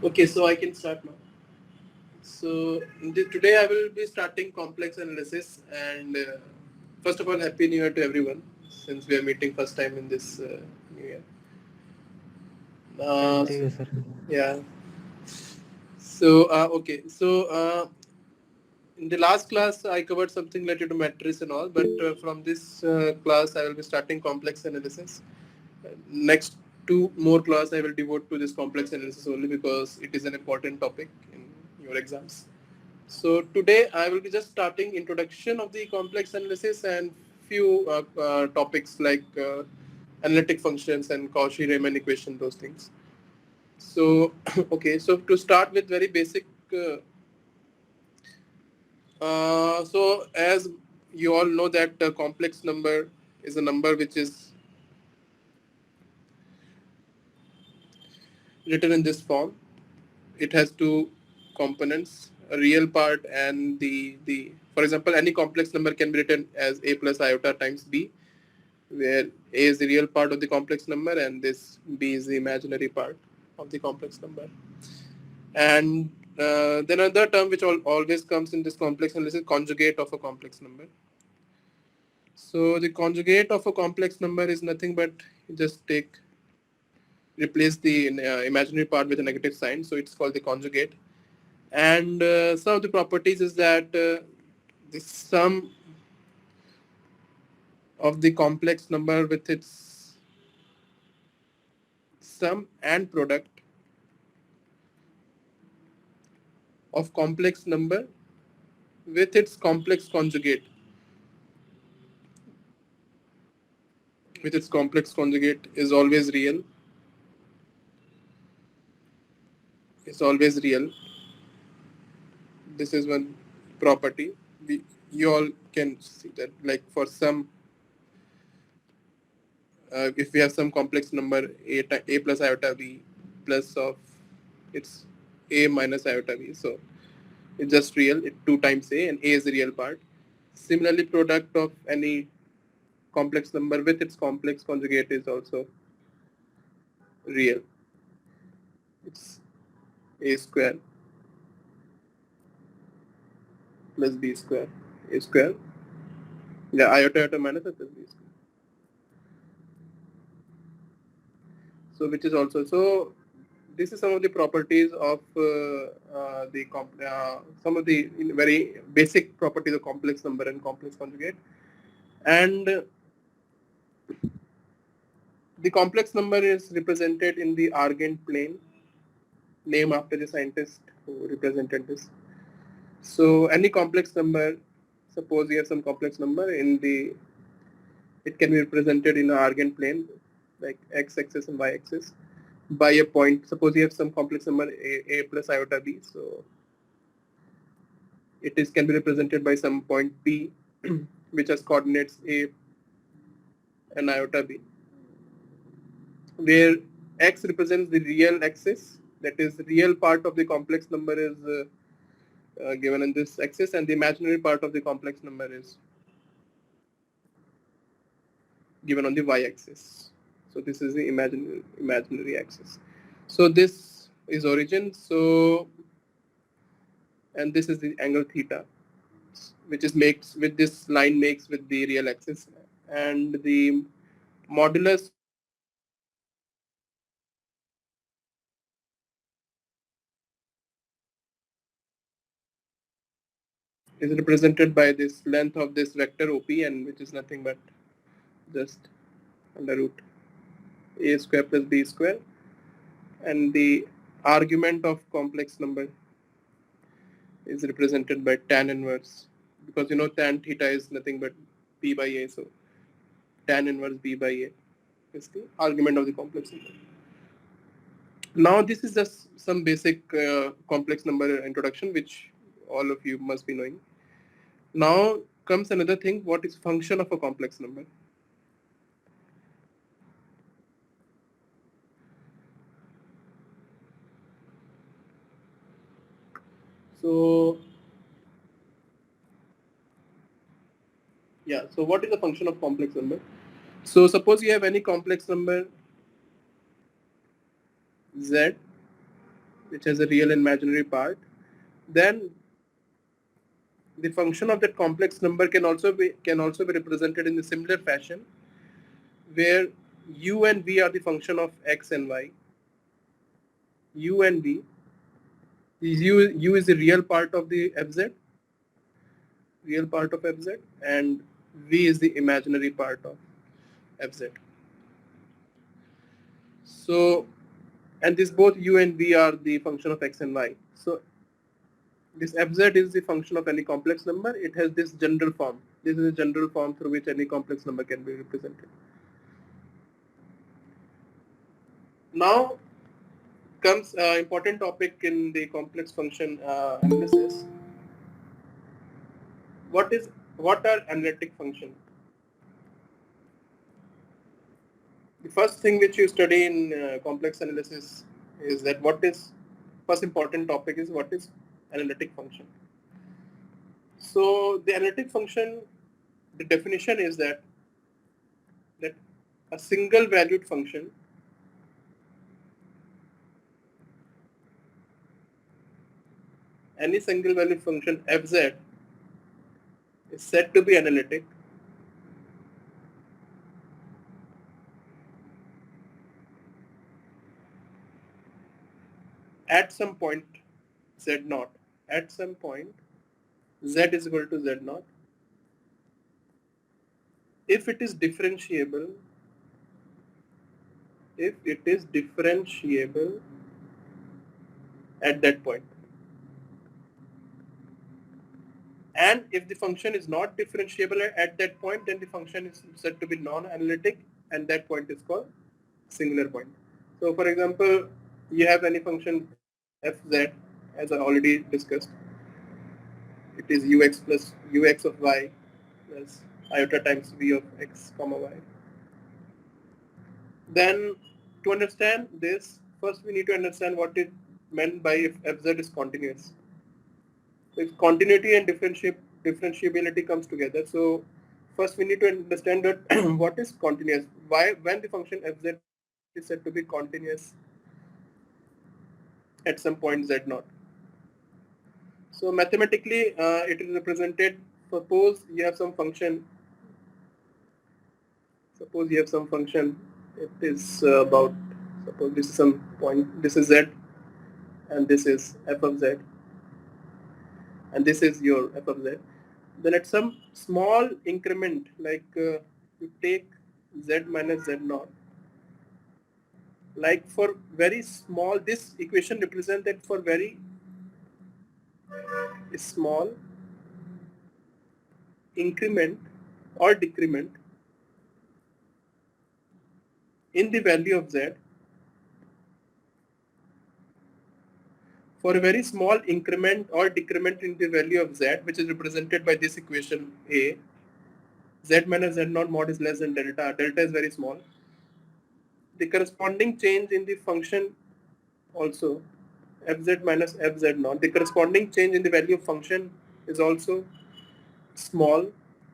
Okay, so I can start now. So today I will be starting complex analysis, and first of all, happy New Year to everyone. Since we are meeting first time in this New Year. Same Uh, to you, sir. yeah. So in the last class I covered something related to matrix and all, but from this class I will be starting complex analysis. Next two more class I will devote to this complex analysis only because it is an important topic in your exams. So today I will be just starting introduction of the complex analysis and few topics like analytic functions and Cauchy-Riemann equation, those things. So okay, so to start with very basic. So as you all know that a complex number is a number which is written in this form. It has two components, a real part and the for example, any complex number can be written as a plus iota times b, where a is the real part of the complex number and this b is the imaginary part of the complex number. And then another term which always comes in this complex analysis is conjugate of a complex number. So the conjugate of a complex number is nothing but you just replace the imaginary part with a negative sign. So it's called the conjugate. And some of the properties is that the sum of the complex number with its sum and product of complex number with its complex conjugate is always real. Is always real. This is one property. You all can see that like for some if we have some complex number a plus iota b plus of it's a minus iota b, so it's just real. It 2 times a and a is the real part. Similarly, product of any complex number with its complex conjugate is also real. It's a square plus b square, a square, yeah, iota minus plus b square. So which is also so. This is some of the properties of some of the very basic properties of complex number and complex conjugate. And the complex number is represented in the Argand plane, named after the scientist who represented this. So any complex number, suppose you have some complex number in the, it can be represented in an Argand plane, like x-axis and y-axis, by a point. Suppose you have some complex number a plus iota b, so it is can be represented by some point P, which has coordinates a and iota b, where x represents the real axis, that is the real part of the complex number is given in this axis, and the imaginary part of the complex number is given on the y-axis. So this is the imaginary axis. So this is origin. So and this is the angle theta, which is makes with this line makes with the real axis, and the modulus of this complex number is represented by this length of this vector OP, and which is nothing but just under root a square plus b square, and the argument of complex number is represented by tan inverse, because you know tan theta is nothing but b by a, so tan inverse b by a is the argument of the complex number. Now this is just some basic complex number introduction which all of you must be knowing. Now comes another thing, what is function of a complex number? So yeah, so what is the function of complex number? So suppose you have any complex number z which has a real and imaginary part, then the function of that complex number can also be represented in a similar fashion, where u and v are the function of x and y. U and v, u is the real part of the fz, and v is the imaginary part of fz. So, and this both u and v are the function of x and y. So this fz is the function of any complex number. It has this general form. This is a general form through which any complex number can be represented. Now comes an important topic in the complex function analysis. What are analytic functions? The first thing which you study in complex analysis is that first important topic is what is analytic function. So the analytic function, the definition is that a single valued function any single valued function fz is said to be analytic at some point z naught. At some point z is equal to z naught if it is differentiable at that point. And if the function is not differentiable at that point, then the function is said to be non-analytic, and that point is called singular point. So for example, you have any function fz, as I already discussed. It is ux plus ux of y plus iota times v of x comma y. Then to understand this, first we need to understand what is meant by if fz is continuous. So if continuity and differentiability comes together, so first we need to understand that what is continuous. When the function fz is said to be continuous at some point z naught. So mathematically, it is represented. Suppose you have some function. It is about. Suppose this is some point. This is z, and this is f of z, and this is your f of z. Then at some small increment, like you take z minus z naught. Like for very small, this equation represents that for very small increment or decrement in the value of z, for a very small increment or decrement in the value of z, which is represented by this equation A, z minus z naught mod is less than delta, delta is very small. The corresponding change in the function also, fz minus fz naught, the corresponding change in the value of function is also small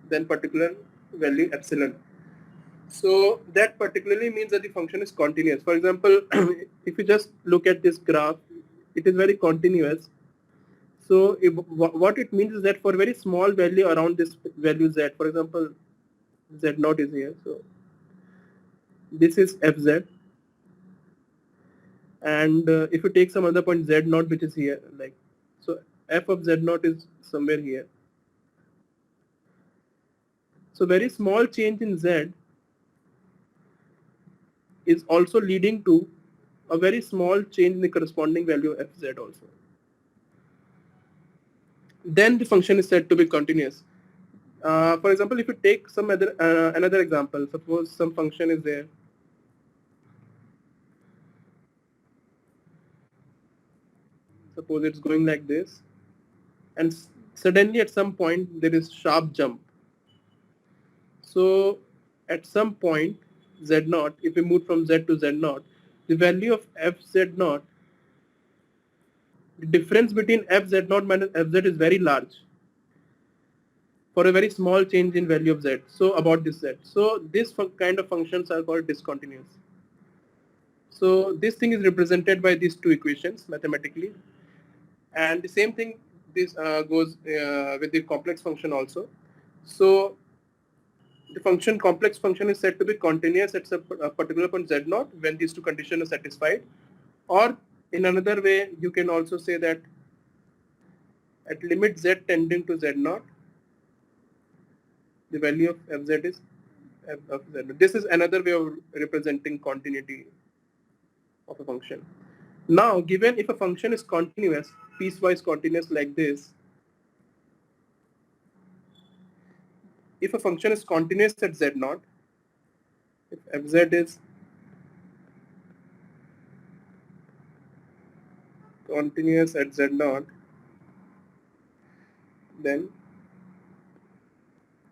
than particular value epsilon. So that particularly means that the function is continuous. For example, if you just look at this graph, it is very continuous. So what it means is that for very small value around this value z, for example, z naught is here. So this is fz. And if you take some other point z naught, which is here, like, so f of z naught is somewhere here. So very small change in z is also leading to a very small change in the corresponding value of fz also. Then the function is said to be continuous. For example, if you take some other another example, suppose some function is there. Suppose it's going like this, and suddenly at some point there is sharp jump. So at some point z naught, if we move from z to z naught, the value of fz naught, the difference between fz naught minus fz is very large for a very small change in value of z. So about this z. So this kind of functions are called discontinuous. So this thing is represented by these two equations mathematically, and the same thing this goes with the complex function also. So the function complex function is said to be continuous at a particular point z naught when these two conditions are satisfied, or in another way you can also say that at limit z tending to z naught, the value of fz is f of z. This is another way of representing continuity of a function. Now, given if a function is continuous, piecewise continuous like this, if a function is continuous at z naught, if fz is continuous at z naught, then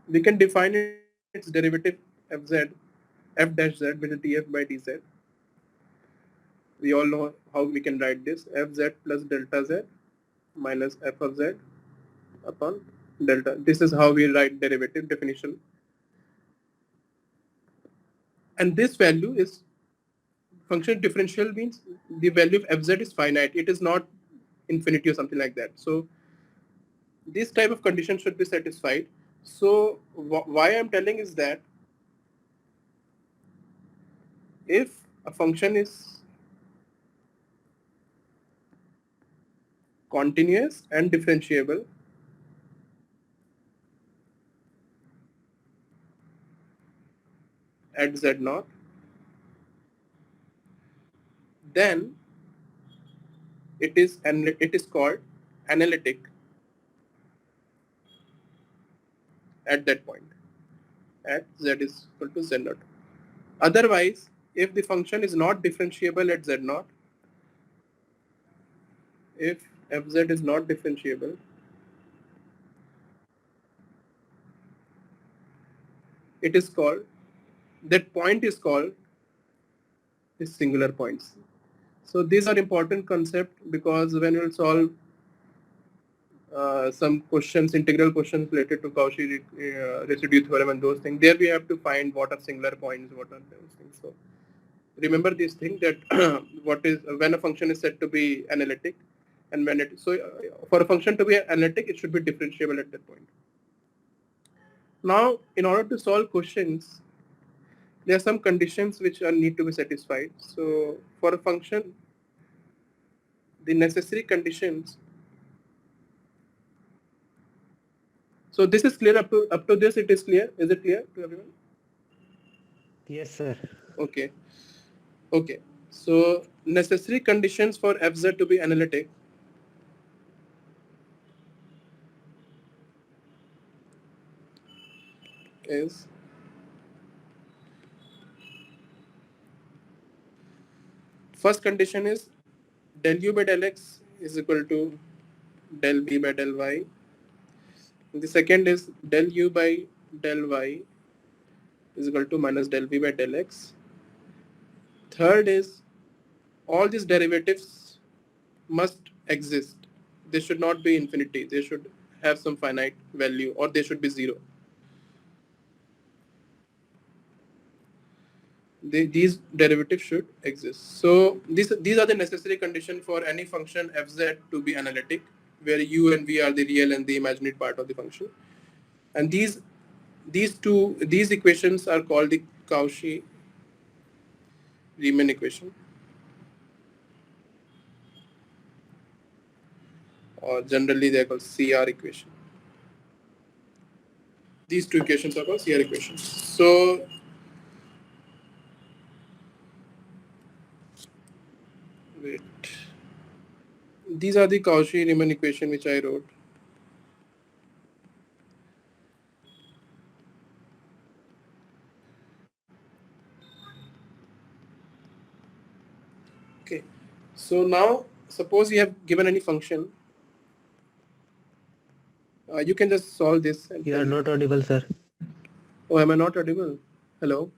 we can define its derivative fz, f dash z with a df by dz. We all know how we can write this: fz plus delta z minus f of z upon delta. This is how we write derivative definition. And this value is function differential, means the value of fz is finite. It is not infinity or something like that. So this type of condition should be satisfied. So why I'm telling is that if a function is continuous and differentiable at z naught, then it is called analytic at that point at z is equal to z naught. Otherwise, if the function is not differentiable at z naught, if fz is not differentiable, it is called, that point is called the singular points. So these are important concept, because when you will solve some questions, integral questions related to Cauchy residue theorem and those things, there we have to find what are singular points, what are those things. So remember this thing, that what is when a function is said to be analytic, and when it for a function to be analytic, it should be differentiable at that point. Now, in order to solve questions, there are some conditions which need to be satisfied. So for a function, the necessary conditions. So this is clear up to this. It is clear. Is it clear to everyone? Yes, sir. Okay. Okay. So necessary conditions for fz to be analytic is first condition is del u by del x is equal to del v by del y. The second is del u by del y is equal to minus del v by del x. Third is all these derivatives must exist. They should not be infinity. They should have some finite value, or they should be zero. These derivatives should exist. So these are the necessary conditions for any function fz to be analytic, where u and v are the real and the imaginary part of the function. And these equations are called the Cauchy-Riemann equation, or generally they are called CR equation. These two equations are called CR equations. So wait, these are the Cauchy-Riemann equation which I wrote. Okay, so now suppose you have given any function, you can just solve this and You tell are me. not audible, sir. Oh, am I not audible? Hello?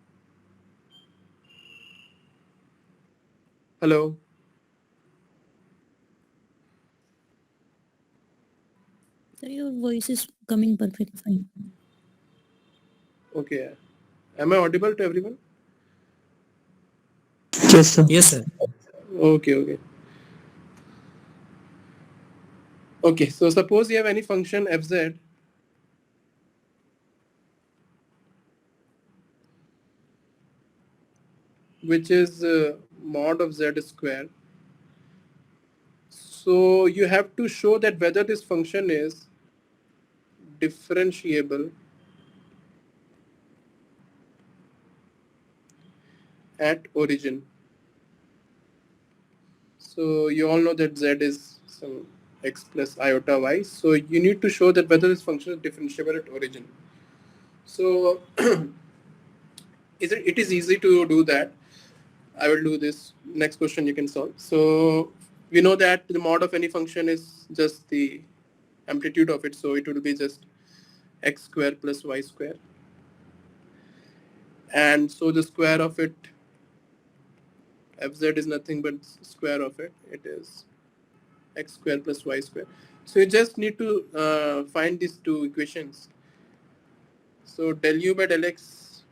Hello? Sir, your voice is coming perfectly fine. Okay. Am I audible to everyone? Yes, sir. Yes, sir. Okay, okay. Okay, so suppose you have any function fz which is mod of z square. So you have to show that whether this function is differentiable at origin. So you all know that z is some x plus iota y. So you need to show that whether this function is differentiable at origin. So it is easy to do that. I will do this. Next question you can solve. So we know that the mod of any function is just the amplitude of it. So it will be just x square plus y square. And so the square of it, fz is nothing but square of it. It is x square plus y square. So you just need to find these two equations. So del u by del x,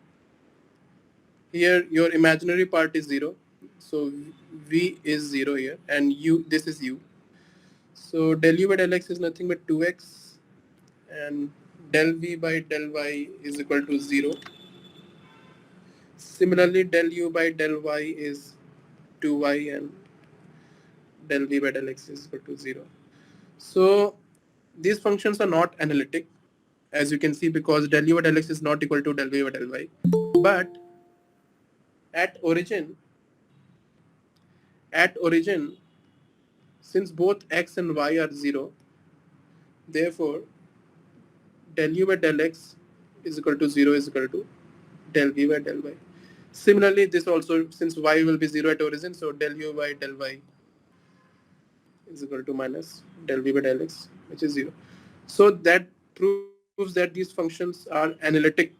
here your imaginary part is 0. So v is 0 here and u, this is u. So del u by del x is nothing but 2x and del v by del y is equal to 0. Similarly, del u by del y is 2y and del v by del x is equal to 0. So these functions are not analytic, as you can see, because del u by del x is not equal to del v by del y. But at origin, at origin, since both x and y are 0, therefore del u by del x is equal to 0 is equal to del v by del y. Similarly, this also, since y will be 0 at origin, so del u by del y is equal to minus del v by del x, which is 0. So that proves that these functions are analytic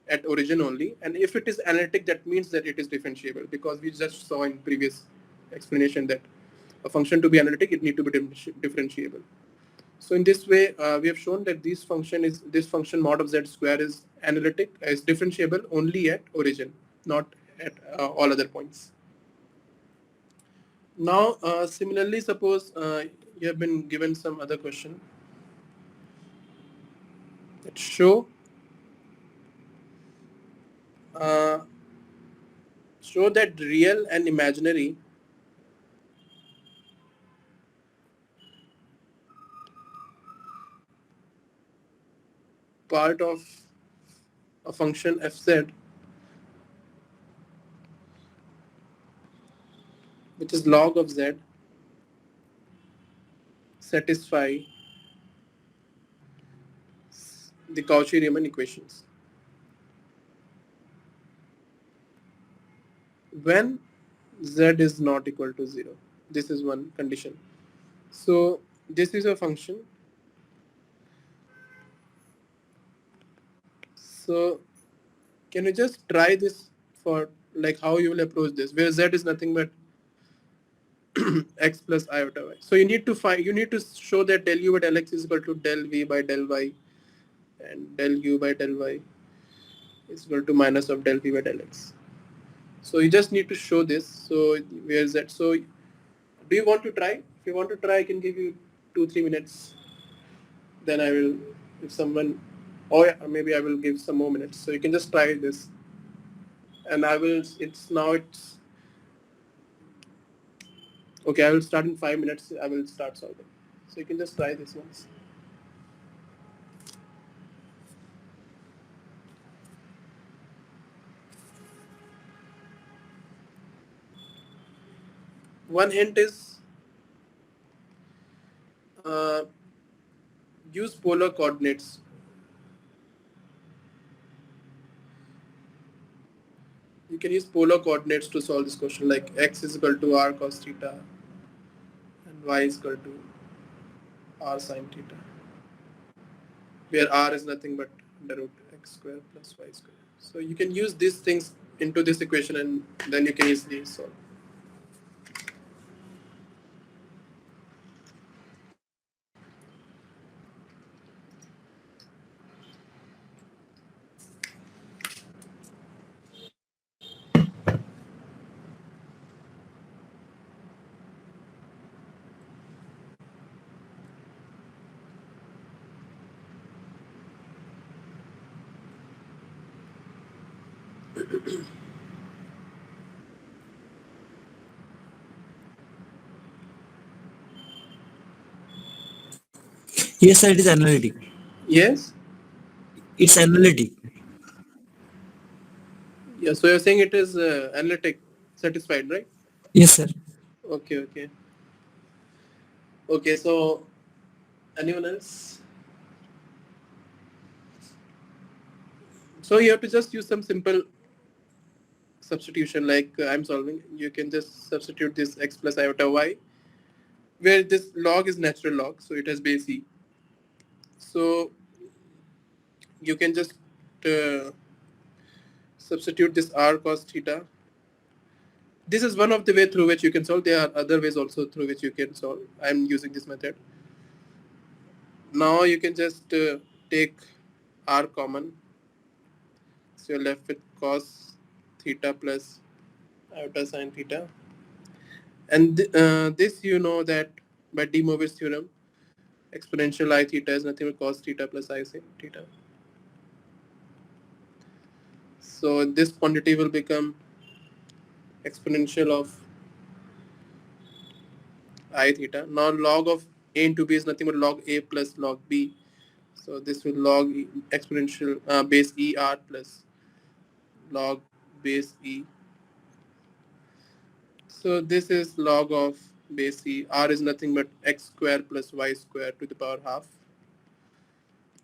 at origin only. And if it is analytic, that means that it is differentiable, because we just saw in previous explanation that a function to be analytic, it need to be differentiable. So in this way, we have shown that this function mod of z square is analytic, is differentiable only at origin, not at all other points. Now, similarly, suppose you have been given some other question. Let's uh, show that real and imaginary part of a function fz, which is log of z, satisfy the Cauchy-Riemann equations. When z is not equal to 0, this is one condition. So this is a function. So can you just try this for like how you will approach this, where z is nothing but x plus iota y. So you need to show that del u by del x is equal to del v by del y, and del u by del y is equal to minus of del v by del x. So you just need to show this. So where is that? So do you want to try? If you want to try, I can give you 2-3 minutes. Then I will, if someone, or maybe I will give some more minutes. So you can just try this. And I will, it's okay, I will start in 5 minutes. I will start solving. So you can just try this once. One hint is uh, use polar coordinates. You can use polar coordinates to solve this question, like x is equal to r cos theta and y is equal to r sin theta, where r is nothing but under root x square plus y square. So you can use these things into this equation and then you can easily solve. Yes, sir, it is analytic. Yes. It's analytic. Yeah. So you're saying it is analytic satisfied, right? Yes, sir. Okay. Okay. Okay. So anyone else? So you have to just use some simple substitution like I'm solving. You can just substitute this x plus iota y, where this log is natural log, so it has base e. So you can just uh, substitute this r cos theta. This is one of the way through which you can solve. There are other ways also through which you can solve. I'm using this method. Now you can just take r common. So you're left with cos theta plus iota sine theta. And this you know that by De Moivre's theorem, exponential I theta is nothing but cos theta plus I sin theta. So this quantity will become exponential of I theta. Now log of a into b is nothing but log a plus log b. So this will log exponential base e r plus log base e. So this is log of base e. R is nothing but x square plus y square to the power half.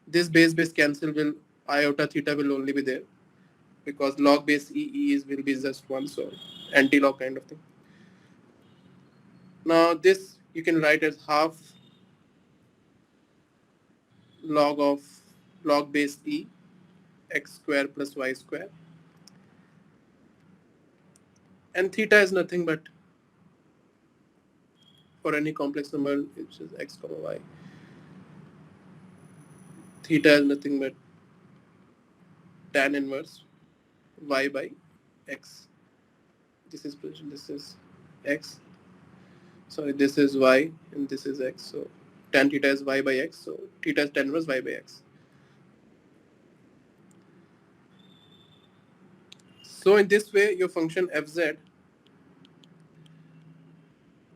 This base cancel will iota theta will only be there because log base e is will be just one, so anti-log kind of thing. Now this you can write as half log of log base e x square plus y square, and theta is nothing but for any complex number which is x comma y. Theta is nothing but tan inverse y by x. This is x. Sorry, this is y and this is x. So tan theta is y by x. So theta is tan inverse y by x. So in this way, your function fz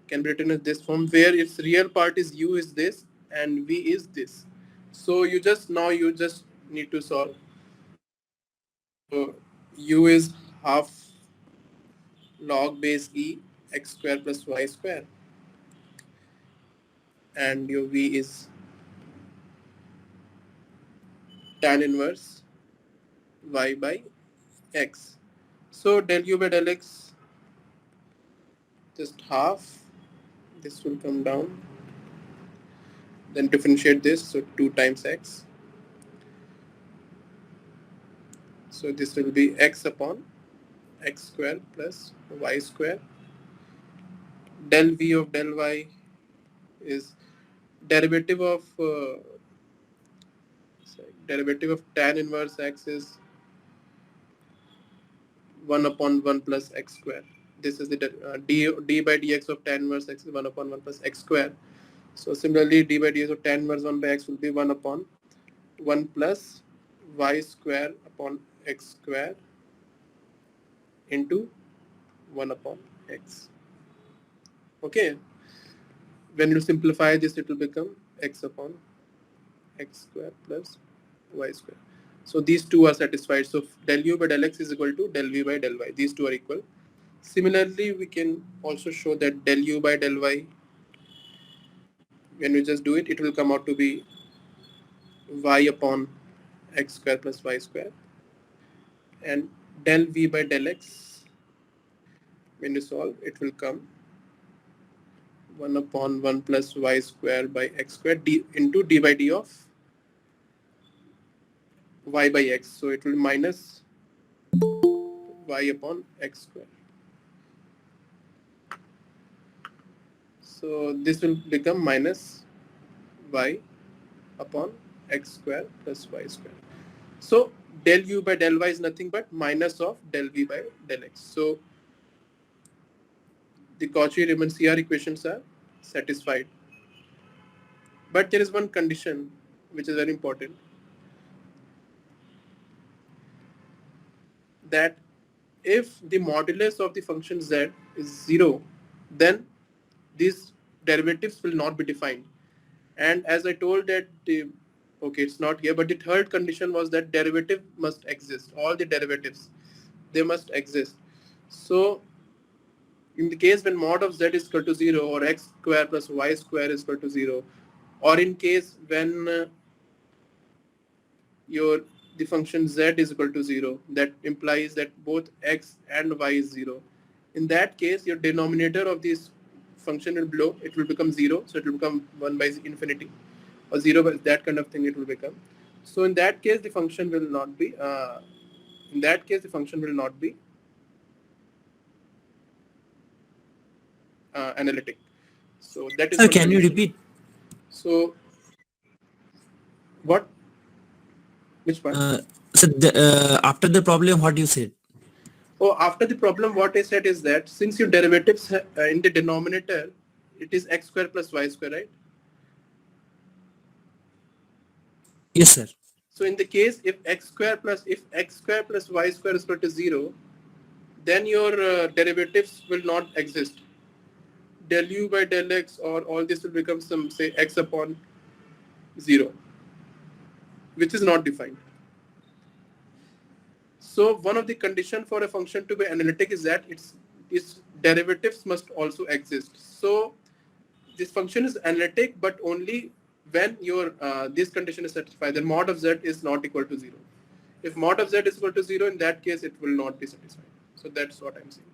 can be written as this form, where its real part is u is this and v is this. So you just need to solve. So u is half log base e x square plus y square, and your v is tan inverse y by x. So del u by del x, just half. This will come down. Then differentiate this, so 2 times x. So this will be x upon x square plus y square. Del v of del y is derivative of tan inverse x is 1 upon 1 plus x square. This is the d by dx of tan inverse x is 1 upon 1 plus x square. So similarly, d by dx of tan inverse 1 by x will be 1 upon 1 plus y square upon x square into 1 upon x. Okay. When you simplify this, it will become x upon x square plus y square. So these two are satisfied. So del u by del x is equal to del v by del y. These two are equal. Similarly, we can also show that del u by del y, when we just do it, it will come out to be y upon x square plus y square. And del v by del x, when you solve, it will come 1 upon 1 plus y square by x square d into d by d of y by x. So it will minus y upon x square. So this will become minus y upon x square plus y square. So del u by del y is nothing but minus of del v by del x. So the Cauchy-Riemann CR equations are satisfied. But there is one condition which is very important, that if the modulus of the function z is 0, then these derivatives will not be defined. And as I told that okay, it's not here, but the third condition was that derivative must exist. All the derivatives, they must exist. So in the case when mod of z is equal to 0, or x square plus y square is equal to 0, or in case when your the function z is equal to 0, that implies that both x and y is 0. In that case, your denominator of this function will blow, it will become 0, so it will become 1 by infinity, or 0 by that kind of thing it will become. So in that case, the function will not be analytic. So that is Sir, one can you condition. repeat? So what? Which part? So after the problem, what you said? Oh, after the problem, what I said is that since your derivatives in the denominator, it is x square plus y square, right? Yes, sir. So in the case if x square plus y square is equal to 0, then your derivatives will not exist. Del u by del x, or all this will become some, say, x upon 0, which is not defined. So one of the condition for a function to be analytic is that its derivatives must also exist. So this function is analytic, but only when your this condition is satisfied. Then mod of z is not equal to 0. If mod of z is equal to 0, in that case it will not be satisfied. So that's what I'm saying.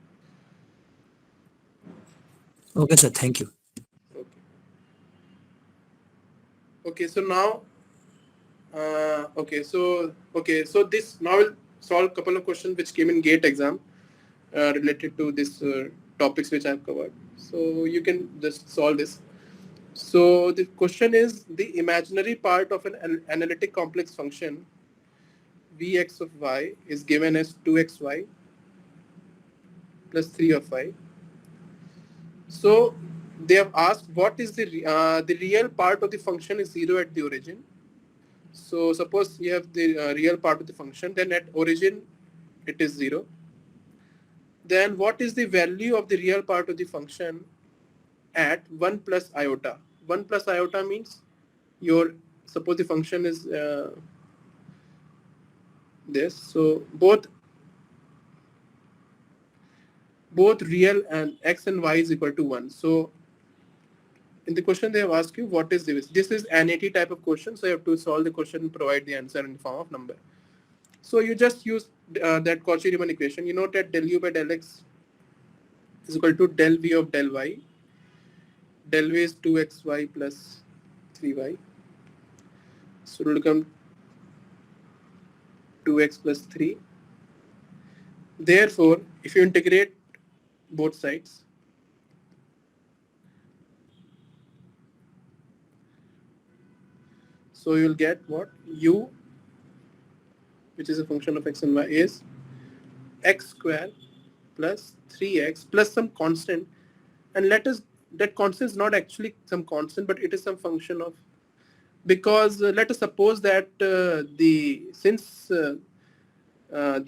Okay, sir. Thank you. Okay. Okay. So now, so this now will solve a couple of questions which came in GATE exam related to this topics which I've covered. So you can just solve this. So the question is, the imaginary part of an analytic complex function Vx of y is given as 2xy plus 3 of y. So they have asked what is the real part of the function is 0 at the origin. So suppose you have the real part of the function, then at origin it is 0. Then what is the value of the real part of the function at 1 plus iota? 1 plus iota means your, suppose the function is this. So both real and x and y is equal to 1. So in the question they have asked you what is this. This is an AT type of question, so you have to solve the question and provide the answer in the form of number. So you just use that Cauchy-Riemann equation. You know that del u by del x is equal to del v of del y. Del v is 2xy plus 3y. So it will become 2x plus 3. Therefore, if you integrate both sides, so you will get what? U, which is a function of x and y, is x square plus 3x plus some constant. And let us, that constant is not actually some constant, but it is some function of, because let us suppose that the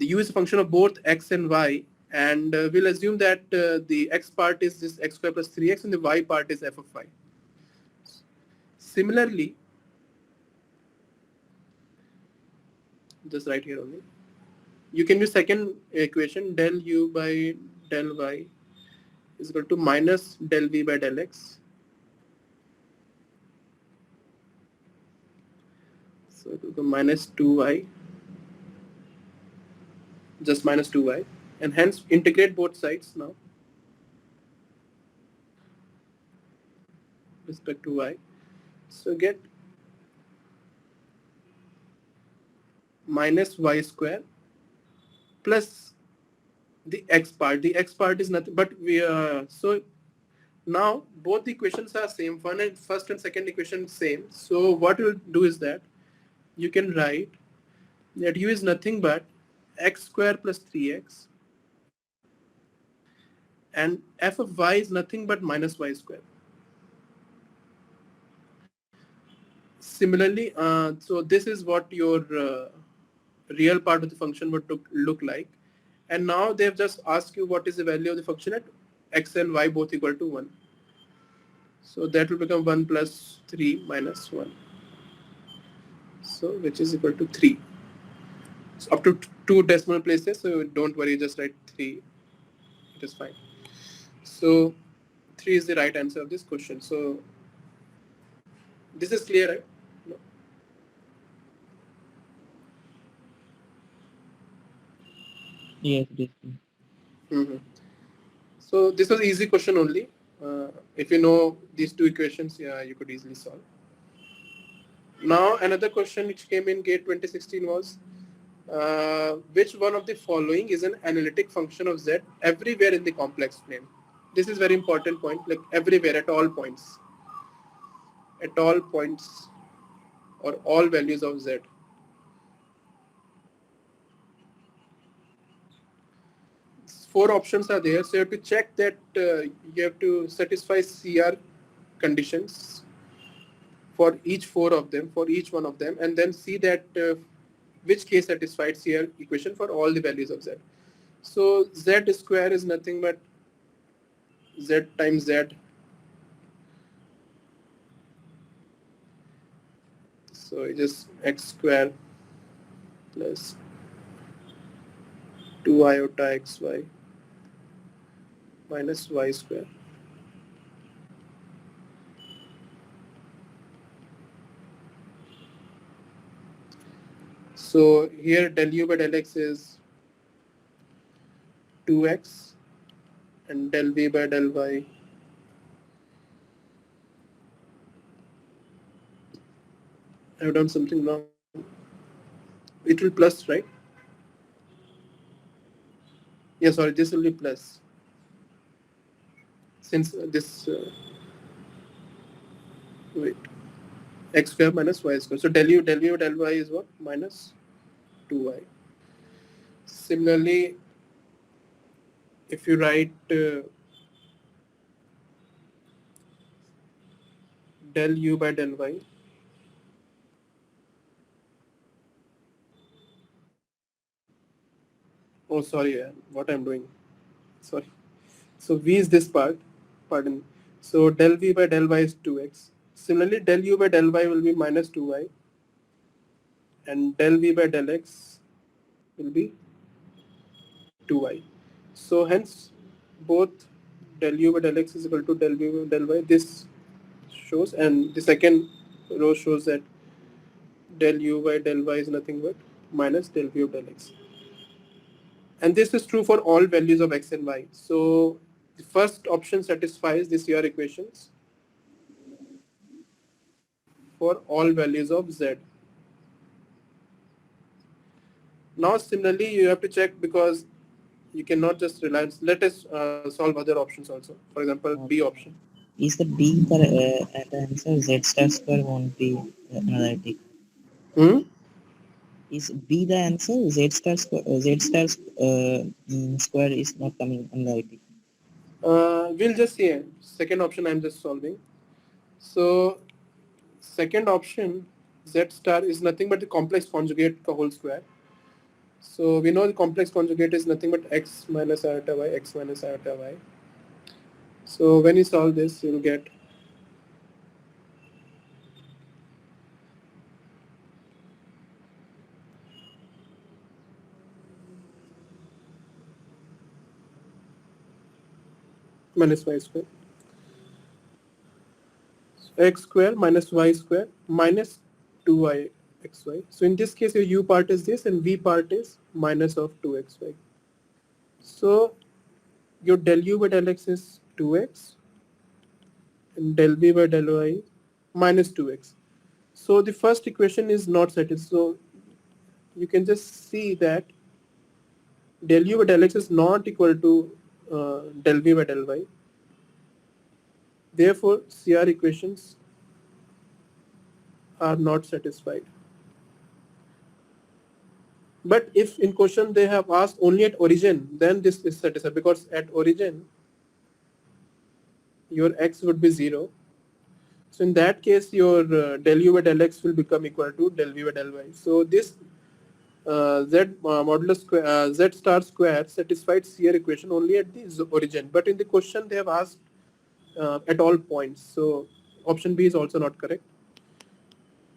u is a function of both x and y, and we'll assume that the x part is this x square plus 3x and the y part is f of y. Similarly, just right here only, you can use second equation, del u by del y is equal to minus del v by del x. So it will go minus 2y, just minus 2y, and hence integrate both sides now respect to y. So get minus y square plus the x part. The x part is nothing but we so now both the equations are same. First and second equation same. So what you'll do is that you can write that u is nothing but x square plus 3x, and f of y is nothing but minus y square. Similarly, so this is what your real part of the function would look like. And now they've just asked you what is the value of the function at x and y both equal to 1. So that will become 1 plus 3 minus 1. So which is equal to 3. So up to 2 decimal places, so don't worry, just write 3. It is fine. So 3 is the right answer of this question. So this is clear, right? No. Yes, this. Mm-hmm. So this was easy question only. If you know these two equations, yeah, you could easily solve. Now another question which came in GATE 2016 was, which one of the following is an analytic function of z everywhere in the complex plane? This is very important point, like everywhere at all points. At all points or all values of z. Four options are there, so you have to check that you have to satisfy CR conditions for each four of them, for each one of them, and then see that which case satisfies CR equation for all the values of z. So z square is nothing but z times z. So it is x square plus 2 iota xy minus y square. So here del u by del x is 2x and del v by del y I've done something wrong. It will plus, right? Yeah, sorry, this will be plus. Since this, wait, x square minus y square. So del u del y is what? Minus 2y. Similarly, if you write del u by del y, oh sorry, what I'm doing, sorry. So v is this part, pardon. So del v by del y is 2x. Similarly, del u by del y will be minus 2y, and del v by del x will be 2y. So hence, both del u by del x is equal to del v by del y. This shows, and the second row shows that del u by del y is nothing but minus del v of del x. And this is true for all values of x and y. So the first option satisfies the CR equations for all values of z. Now similarly, you have to check, because you cannot just rely on, let us solve other options also. For example, B option. Is the B the answer? Z star square won't be analytic. Hmm? Is B the answer? Z star square is not coming analytic. We'll just see. Second option I'm just solving. So second option, z star is nothing but the complex conjugate ka whole square. So we know the complex conjugate is nothing but x minus iota y, x minus iota y. So when you solve this, you'll get minus y square. X square minus y square minus 2y xy. So in this case, your u part is this and v part is minus of 2xy. So your del u by del x is 2x and del v by del y minus 2x. So the first equation is not satisfied. So you can just see that del u by del x is not equal to del v by del y. Therefore, CR equations are not satisfied. But if in question they have asked only at origin, then this is satisfied, because at origin your x would be 0. So in that case, your del u by del x will become equal to del v by del y. So this z star square satisfied CR equation only at the origin, but in the question they have asked at all points. So option B is also not correct.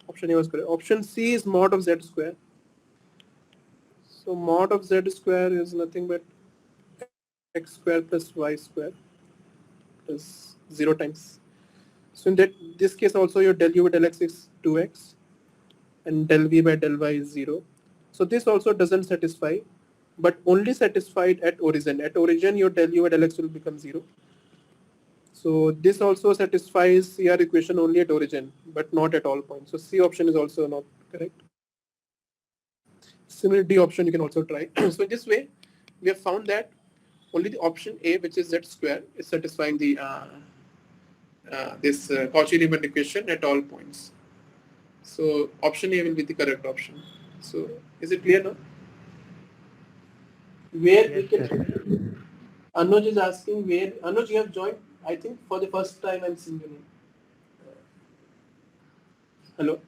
Option A was correct. Option C is mod of z square. So mod of z square is nothing but x square plus y square plus 0 times. So in this case also your del u by del x is 2x and del v by del y is 0. So this also doesn't satisfy, but only satisfied at origin. At origin your del u by del x will become 0. So this also satisfies CR equation only at origin, but not at all points. So C option is also not correct. Similar D option you can also try. So in this way, we have found that only the option A, which is z square, is satisfying the this Cauchy-Riemann equation at all points. So option A will be the correct option. So is it clear now? Where we Yes, can. sir. Anuj is asking where. Anuj, you have joined. I think for the first time I'm seeing your name. Hello.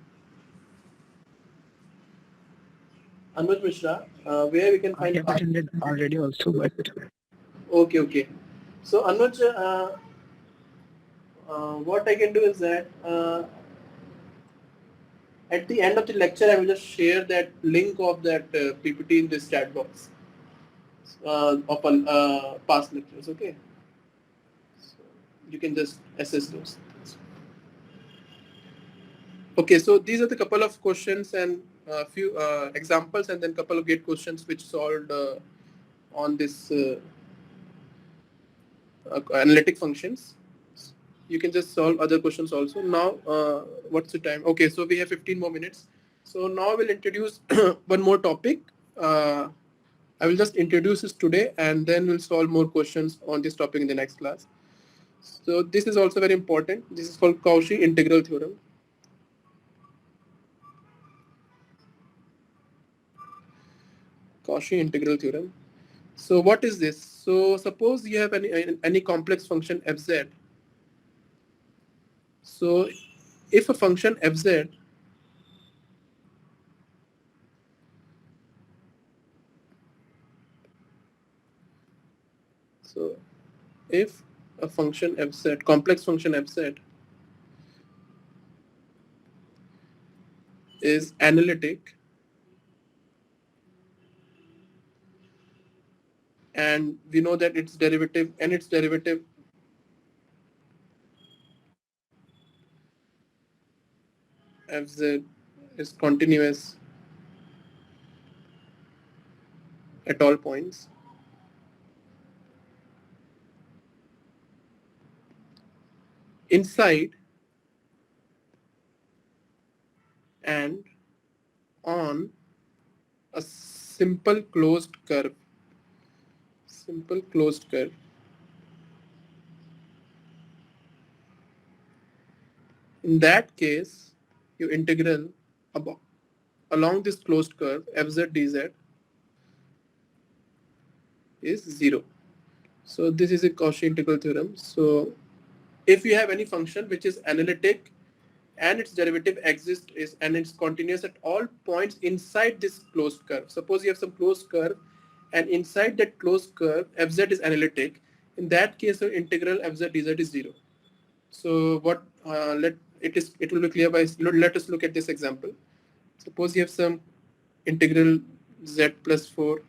Anuj Mishra, where we can I find. have attended already also, but Okay, okay. So Anuj, what I can do is that at the end of the lecture, I will just share that link of that PPT in this chat box of past lectures. Okay, so you can just assess those things. Okay, so these are the couple of questions and a few examples, and then couple of gate questions which solved on this analytic functions. You can just solve other questions also. Now, what's the time? Okay, so we have 15 more minutes. So now we'll introduce one more topic. I will just introduce this today, and then we'll solve more questions on this topic in the next class. So this is also very important. This is called Cauchy integral theorem. Cauchy integral theorem. So what is this? So suppose you have any complex function fz. So if a function fz so if a function fz, complex function fz is analytic and we know that its derivative fz is continuous at all points, inside and on a simple closed curve. In that case, you integral along this closed curve fz dz is 0. So this is a Cauchy integral theorem. So if you have any function which is analytic and its derivative exists and it's continuous at all points inside this closed curve. Suppose you have some closed curve and inside that closed curve fz is analytic. In that case, your integral fz dz is 0. So what it will be clear by let us look at this example. Suppose you have some integral z plus 4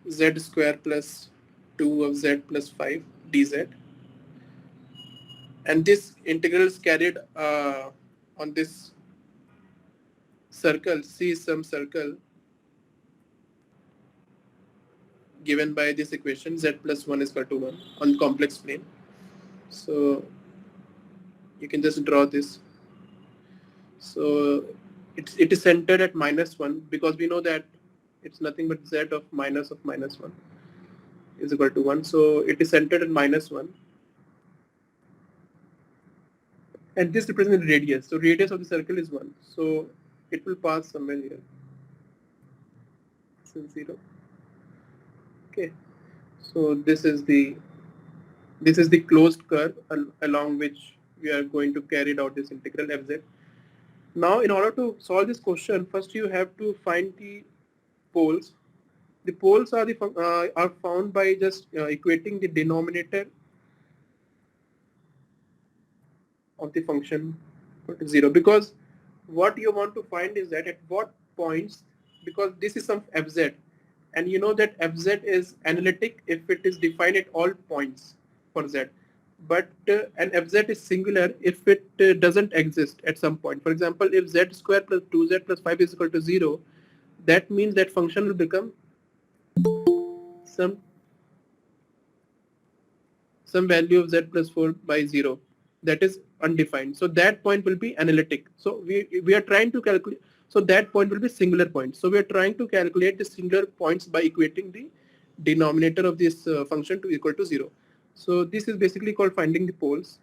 z square plus 2 of z plus 5 dz, and this integral is carried on this circle. C is some circle given by this equation z plus 1 is equal to 1 on complex plane. So you can just draw this. So it is centered at -1 because we know that it's nothing but z of minus 1 is equal to 1. So it is centered at -1. And this represents the radius. So radius of the circle is 1. So it will pass somewhere here. This is 0. Okay. So this is the closed curve along which we are going to carry out this integral fz. Now, in order to solve this question, first you have to find the poles. The poles are found by just equating the denominator of the function to 0, because what you want to find is that at what points, because this is some fz, and you know that fz is analytic if it is defined at all points for z, but and fz is singular if it doesn't exist at some point. For example, if z square plus 2z plus 5 is equal to 0, that means that function will become some value of z plus 4 by 0 that is undefined. So that point will be analytic. So we are trying to calculate, so that point will be singular point. So we are trying to calculate the singular points by equating the denominator of this function to equal to 0. So this is basically called finding the poles.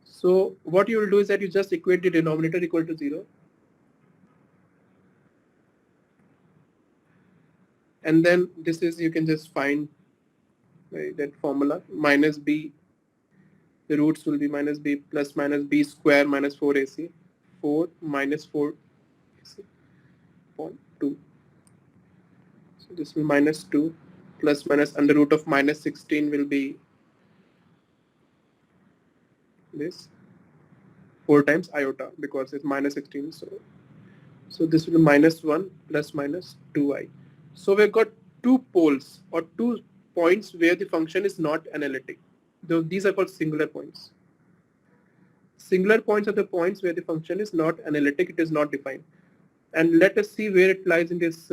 So what you will do is that you just equate the denominator equal to 0. And then this is, you can just find that formula, minus b, the roots will be minus b plus minus b square minus 4ac, 4 minus 4ac, 0.2. So this will minus 2 plus minus under root of minus 16 will be this 4 times iota, because it's minus 16. So this will be minus 1 plus minus 2i. So we've got two poles or 2 points where the function is not analytic. These are called singular points. Singular points are the points where the function is not analytic, it is not defined. And let us see where it lies in this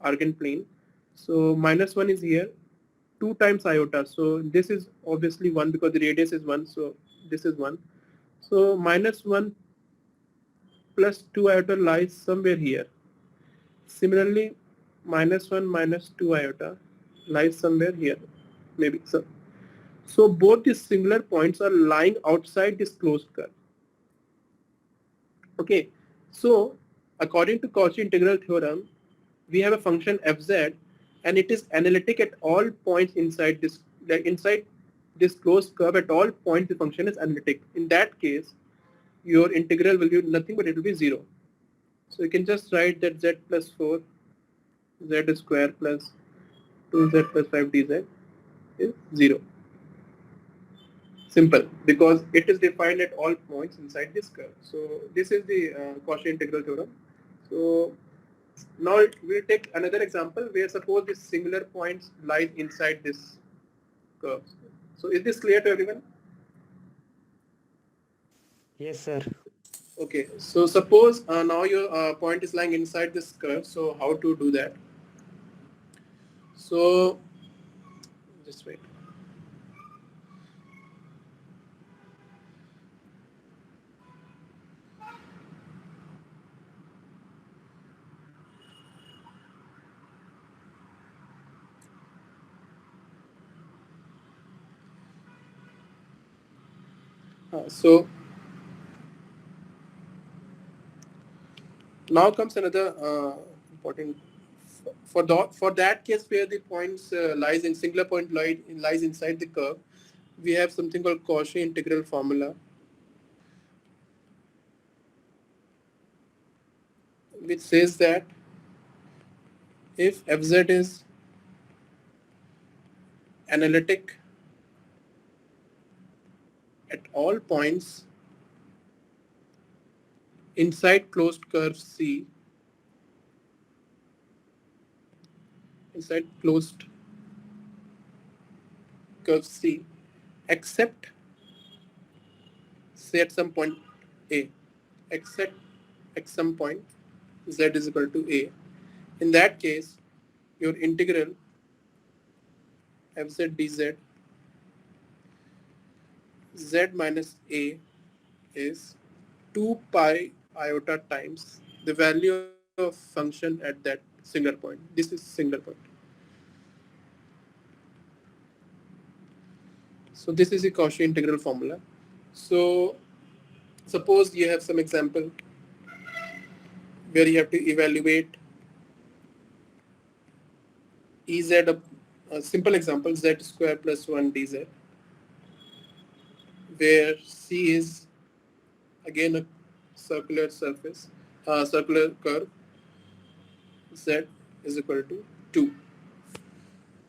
Argand plane. So minus 1 is here, 2 times iota. So this is obviously 1 because the radius is 1. So this is 1. So minus 1 plus 2 iota lies somewhere here. Similarly, minus 1 minus 2 iota lies somewhere here, maybe. So both these singular points are lying outside this closed curve. Okay, so according to Cauchy integral theorem, we have a function fz, and it is analytic at all points inside this, like inside this closed curve. At all points the function is analytic. In that case, your integral will be nothing but it will be 0. So you can just write that z plus 4 z square plus 2z plus 5 dz is 0. Simple, because it is defined at all points inside this curve. So this is the Cauchy integral theorem. So now we'll take another example where suppose this singular points lies inside this curve. So is this clear to everyone? Yes, sir. Okay, so suppose now your point is lying inside this curve. So how to do that? So just wait. So now comes another important, for that case where the points lies in singular point lies inside the curve, we have something called Cauchy integral formula, which says that if fz is analytic at all points inside closed curve C, inside closed curve C, except say at some point A, except at some point z is equal to A. In that case, your integral fz dz z minus A is 2 pi iota times the value of function at that singular point. This is singular point. So this is the Cauchy integral formula. So suppose you have some example where you have to evaluate Ez, a simple example, z square plus 1 dz, where C is again a circular surface, circular curve z is equal to 2.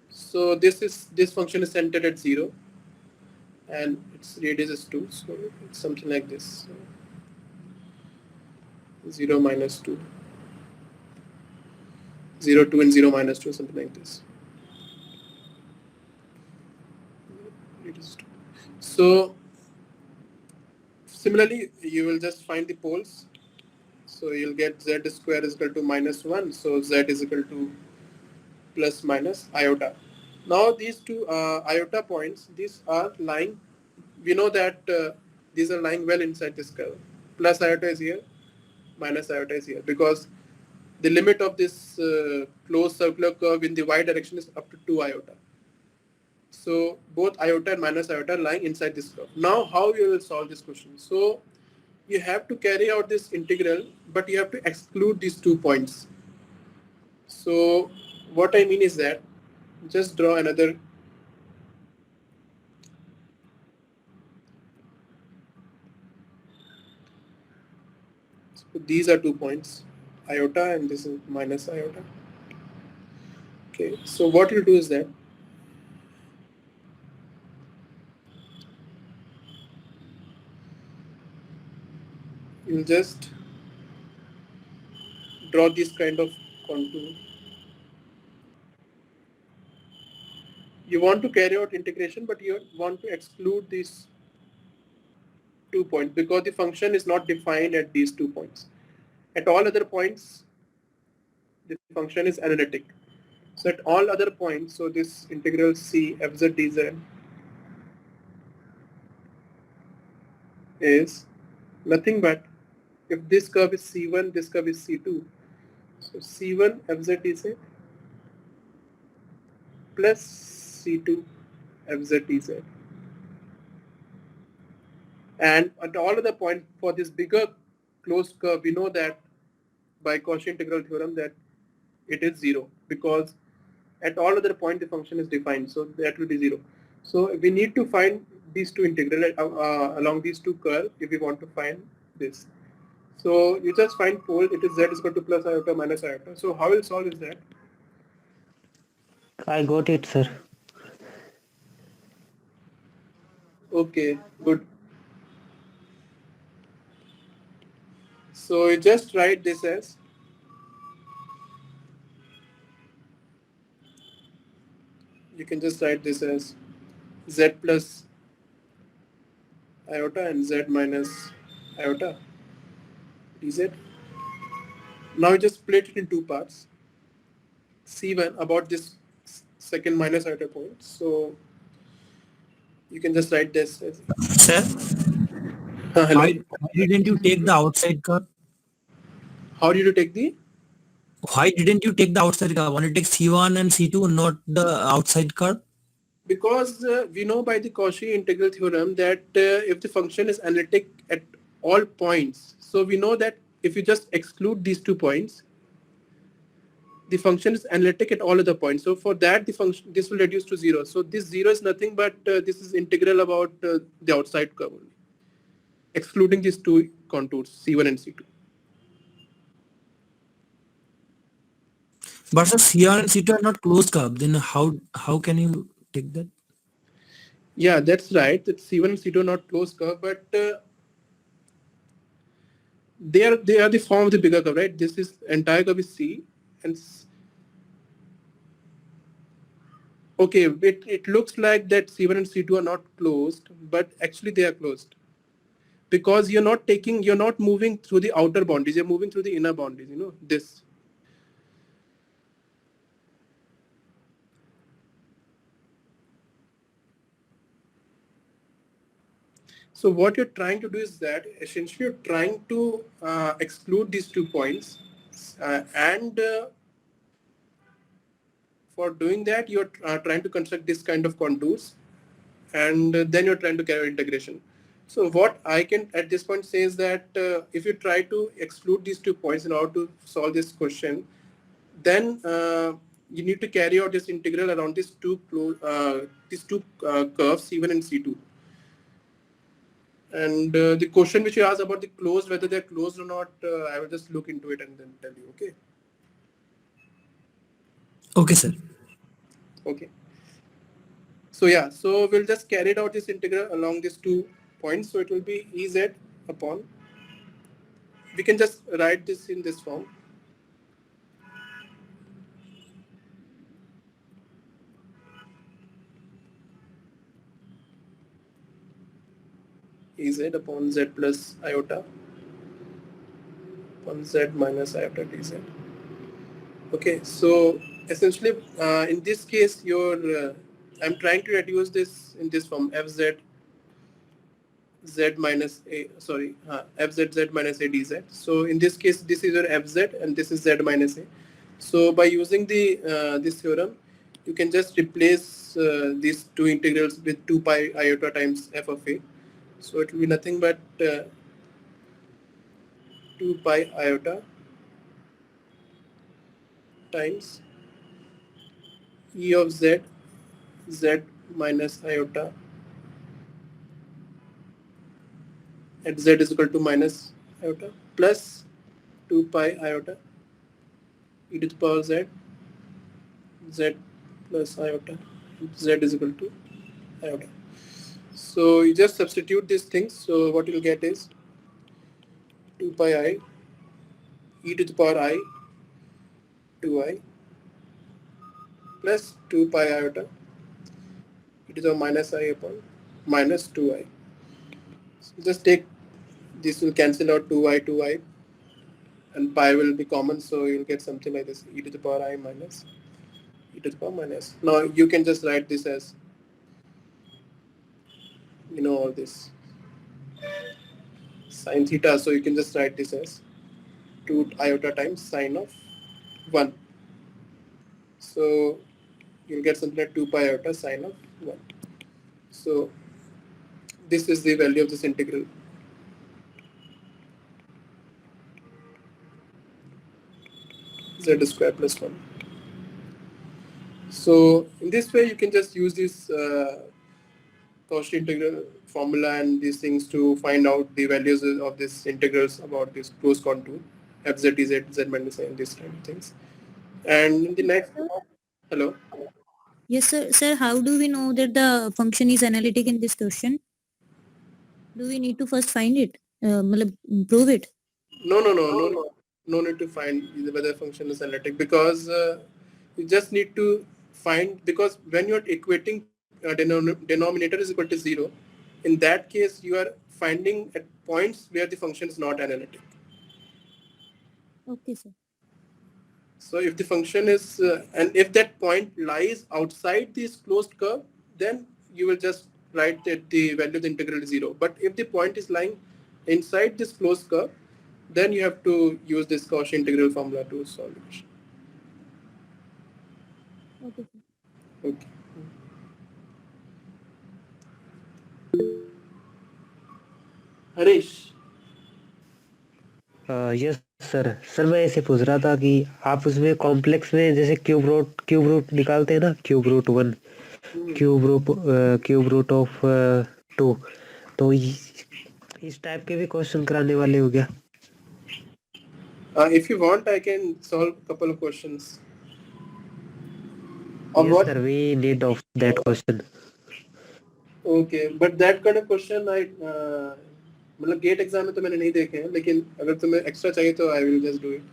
So this function is centered at 0 and its radius is 2, so it's something like this. So 0 minus 2, 0 2 and 0 minus 2, something like this. Radius 2. So similarly, you will just find the poles. So you'll get z square is equal to minus 1. So z is equal to plus minus iota. Now these two iota points, these are lying. We know that these are lying well inside this curve. Plus iota is here, minus iota is here, because the limit of this closed circular curve in the y direction is up to 2 iota. So both iota and minus iota are lying inside this curve. Now how you will solve this question? So you have to carry out this integral, but you have to exclude these 2 points. So what I mean is that just draw another so these are 2 points, iota and this is minus iota. Okay, so what you'll do is that you'll just draw this kind of contour. You want to carry out integration, but you want to exclude these 2 points because the function is not defined at these 2 points. At all other points, the function is analytic. So at all other points, so this integral c fz dz is nothing but if this curve is c1, this curve is c2. So c1 fz dz plus c2 fz dz. And at all other points for this bigger closed curve, we know that by Cauchy integral theorem that it is 0 because at all other points the function is defined, so that will be 0. So we need to find these two integral along these two curves if we want to find this. So you just find pole, it is z is equal to plus iota minus iota. So how we'll solve is that? I got it, sir. Okay, good. So you just write this as you can just write this as z plus iota and z minus iota dz. Now you just split it in 2 parts. C1 about this second minus iota point. So you can just write this as Sir, hello. why didn't you take the outside curve? How did you take the? Why didn't you take the outside curve? Only take C1 and C2, not the outside curve? Because we know by the Cauchy integral theorem that if the function is analytic at all points, so we know that if you just exclude these 2 points, the function is analytic at all other points. So for that, the function this will reduce to 0. So this 0 is nothing but this is integral about the outside curve only, excluding these 2 contours C1 and C2. But sir, C1 and C2 are not closed curve. Then how can you take that? Yeah, that's right. That C1 and C2 are not closed curve, but they are the form of the bigger curve, right? This is entire curve is C, and okay, it looks like that C1 and C2 are not closed, but actually they are closed because you're not moving through the outer boundaries. You're moving through the inner boundaries. You know this. So what you're trying to do is that essentially you're trying to exclude these 2 points, and for doing that you're trying to construct this kind of contours, and then you're trying to carry out integration. So what I can at this point say is that if you try to exclude these 2 points in order to solve this question, then you need to carry out this integral around these two curves C1 and C2. And the question which you asked about the closed, whether they're closed or not, I will just look into it and then tell you. Okay. Okay, sir. Okay. So yeah, so we'll just carry out this integral along these 2 points. So it will be Ez upon. We can just write this in this form. Ez upon z plus iota upon z minus iota dz. Okay, so essentially in this case, I'm trying to reduce this in this form fz z minus a, sorry, fz z minus a dz. So in this case, this is your fz and this is z minus a. So by using the this theorem, you can just replace these 2 integrals with 2 pi iota times f of a. So it will be nothing but 2 pi iota times e of z, z minus iota at z is equal to minus iota plus 2 pi iota e to the power z, z plus iota, z is equal to iota. So you just substitute these things. So what you'll get is 2 pi I e to the power I 2i plus 2 pi iota e to the minus I upon minus 2i. So just take, this will cancel out 2i, 2i, and pi will be common, so you'll get something like this, e to the power I minus e to the power minus. Now you can just write this as, all this sine theta, so you can just write this as 2 iota times sine of 1. So you'll get something like 2 pi iota sine of 1. So this is the value of this integral. Z square plus 1. So in this way, you can just use this Cauchy integral formula and these things to find out the values of these integrals about this closed contour, fz, dz, z minus a, and these kind of things. And in the next, hello? Yes, sir. Sir, how do we know that the function is analytic in this question? Do we need to first find it? Matlab, prove it? No need to find whether function is analytic, because you just need to find, because when you're equating denominator is equal to 0, in that case you are finding at points where the function is not analytic. Okay, sir. So if the function is, and if that point lies outside this closed curve, then you will just write that the value of the integral is 0. But if the point is lying inside this closed curve, then you have to use this Cauchy integral formula to solve the question. Okay, sir. Okay. Harish. Yes sir sir मैं ऐसे पूछ रहा था कि आप उसमें complex में जैसे क्यूब रूट निकालते हैं ना, cube root 1, cube root of 2, तो इस टाइप के भी क्वेश्चन कराने वाले हो गया? If you want, I can solve a couple of questions. Yes sir, we need of that question. Okay, but that kind of question मतलब गेट एग्जाम में तो मैंने नहीं देखे हैं, लेकिन अगर तुम्हें एक्स्ट्रा चाहिए तो I will just do it.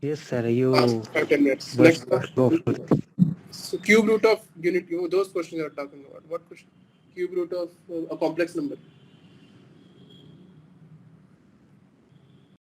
Yes sir, you 5-10 minutes. must Next go one. for it. So cube root of unit, those questions you are talking about. What question? Cube root of a complex number.